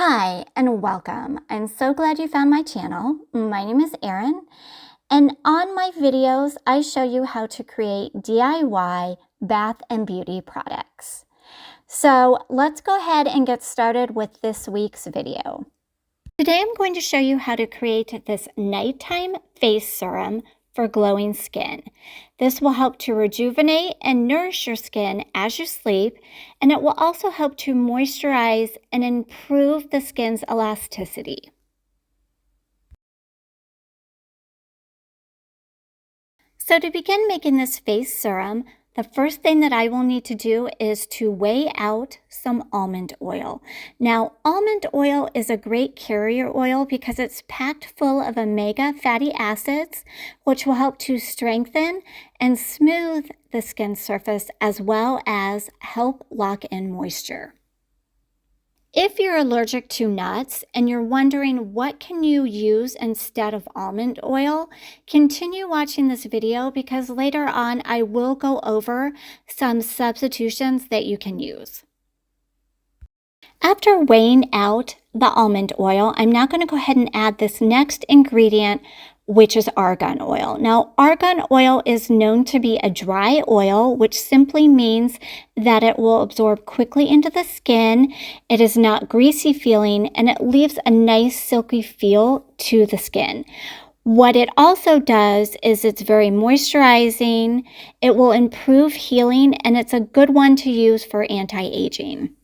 Hi and welcome. I'm so glad you found my channel. My name is Erin, and on my videos I show you how to create DIY bath and beauty products. So let's go ahead and get started with this week's video. Today I'm going to show you how to create this nighttime face serum for glowing skin. This will help to rejuvenate and nourish your skin as you sleep, and it will also help to moisturize and improve the skin's elasticity. So to begin making this face serum, the first thing that I will need to do is to weigh out some almond oil. Now, almond oil is a great carrier oil because it's packed full of omega fatty acids, which will help to strengthen and smooth the skin surface as well as help lock in moisture. If you're allergic to nuts and you're wondering what can you use instead of almond oil, continue watching this video because later on I will go over some substitutions that you can use. After weighing out the almond oil, I'm now going to go ahead and add this next ingredient, which is argan oil. Now, argan oil is known to be a dry oil, which simply means that it will absorb quickly into the skin. It is not greasy feeling, and it leaves a nice silky feel to the skin. What it also does is it's very moisturizing, it will improve healing, and it's a good one to use for anti-aging.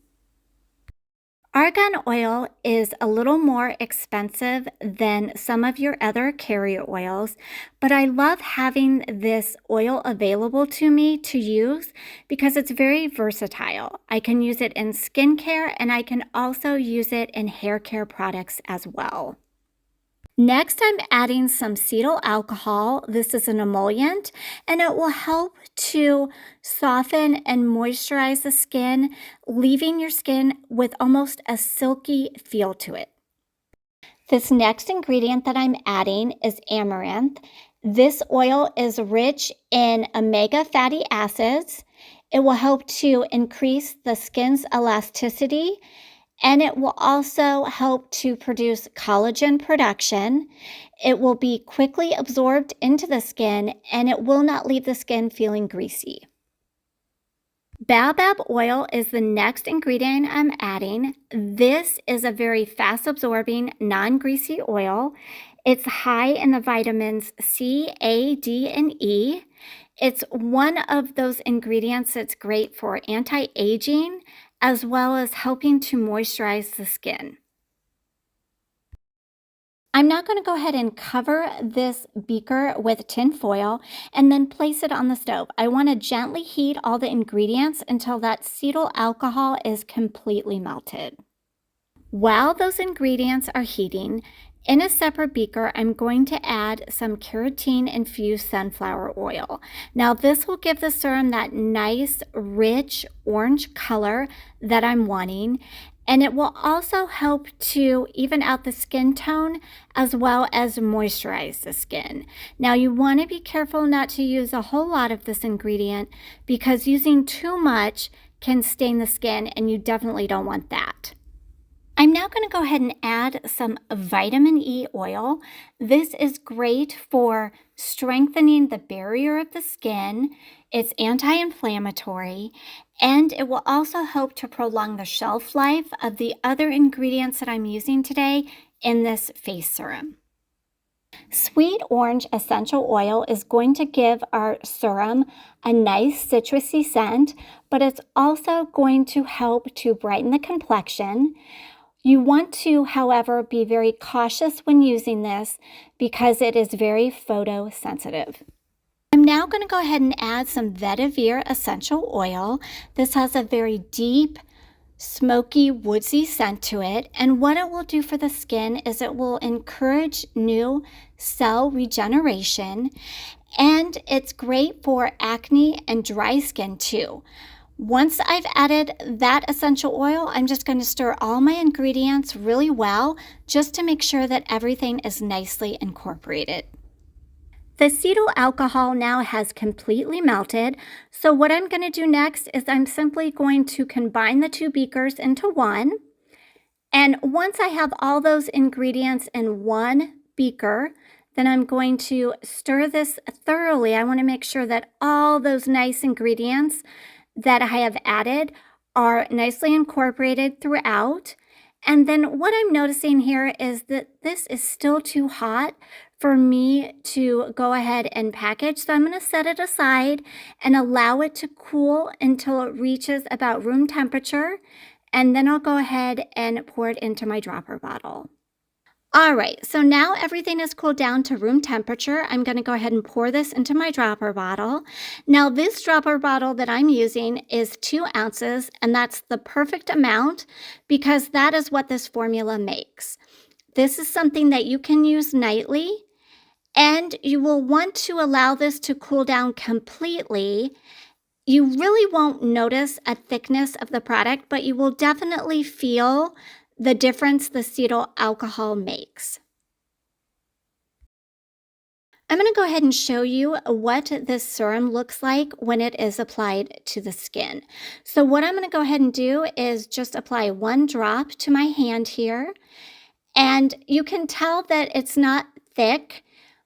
Argan oil is a little more expensive than some of your other carrier oils, but I love having this oil available to me to use because it's very versatile. I can use it in skincare and I can also use it in hair care products as well. Next, I'm adding some cetyl alcohol. This is an emollient, and it will help to soften and moisturize the skin, leaving your skin with almost a silky feel to it. This next ingredient that I'm adding is amaranth. This oil is rich in omega fatty acids. It will help to increase the skin's elasticity, and it will also help to produce collagen production. It will be quickly absorbed into the skin, and it will not leave the skin feeling greasy. Baobab oil is the next ingredient I'm adding. This is a very fast absorbing, non-greasy oil. It's high in the vitamins C, A, D, and E. It's one of those ingredients that's great for anti-aging as well as helping to moisturize the skin. I'm now going to go ahead and cover this beaker with tin foil and then place it on the stove. I want to gently heat all the ingredients until that cetyl alcohol is completely melted. While those ingredients are heating, in a separate beaker, I'm going to add some keratin-infused sunflower oil. Now, this will give the serum that nice, rich orange color that I'm wanting, and it will also help to even out the skin tone as well as moisturize the skin. Now, you want to be careful not to use a whole lot of this ingredient because using too much can stain the skin, and you definitely don't want that. I'm now going to go ahead and add some vitamin E oil. This is great for strengthening the barrier of the skin. It's anti-inflammatory, and it will also help to prolong the shelf life of the other ingredients that I'm using today in this face serum. Sweet orange essential oil is going to give our serum a nice citrusy scent, but it's also going to help to brighten the complexion. You want to, however, be very cautious when using this because it is very photosensitive. I'm now going to go ahead and add some vetiver essential oil. This has a very deep, smoky, woodsy scent to it, and what it will do for the skin is it will encourage new cell regeneration, and it's great for acne and dry skin too. Once I've added that essential oil, I'm just going to stir all my ingredients really well just to make sure that everything is nicely incorporated. The cetyl alcohol now has completely melted, so what I'm going to do next is I'm simply going to combine the two beakers into one, And once I have all those ingredients in one beaker, then I'm going to stir this thoroughly. I want to make sure that all those nice ingredients that I have added are nicely incorporated throughout. And then what I'm noticing here is that this is still too hot for me to go ahead and package. So I'm going to set it aside and allow it to cool until it reaches about room temperature. And then I'll go ahead and pour it into my dropper bottle. All right, so now everything is cooled down to room temperature. I'm going to go ahead and pour this into my dropper bottle. Now, this dropper bottle that I'm using is 2 ounces, and that's the perfect amount because that is what this formula makes. This is something that you can use nightly, and you will want to allow this to cool down completely. You really won't notice a thickness of the product, but you will definitely feel the difference the cetyl alcohol makes. I'm going to go ahead and show you what this serum looks like when it is applied to the skin. So what I'm going to go ahead and do is just apply 1 drop to my hand here. And you can tell that it's not thick,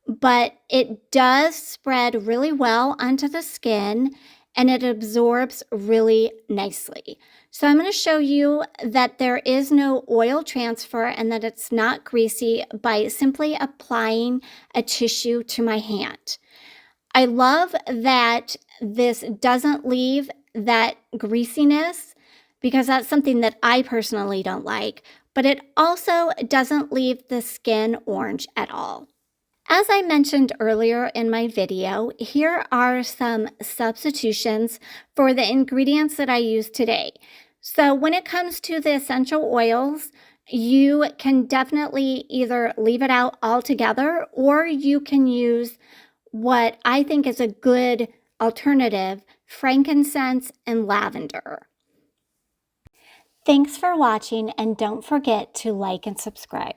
but it does spread really well onto the skin and it absorbs really nicely. So I'm going to show you that there is no oil transfer and that it's not greasy by simply applying a tissue to my hand. I love that this doesn't leave that greasiness because that's something that I personally don't like, but it also doesn't leave the skin orange at all. As I mentioned earlier in my video, here are some substitutions for the ingredients that I use today. So when it comes to the essential oils, you can definitely either leave it out altogether or you can use what I think is a good alternative, frankincense and lavender. Thanks for watching and don't forget to like and subscribe.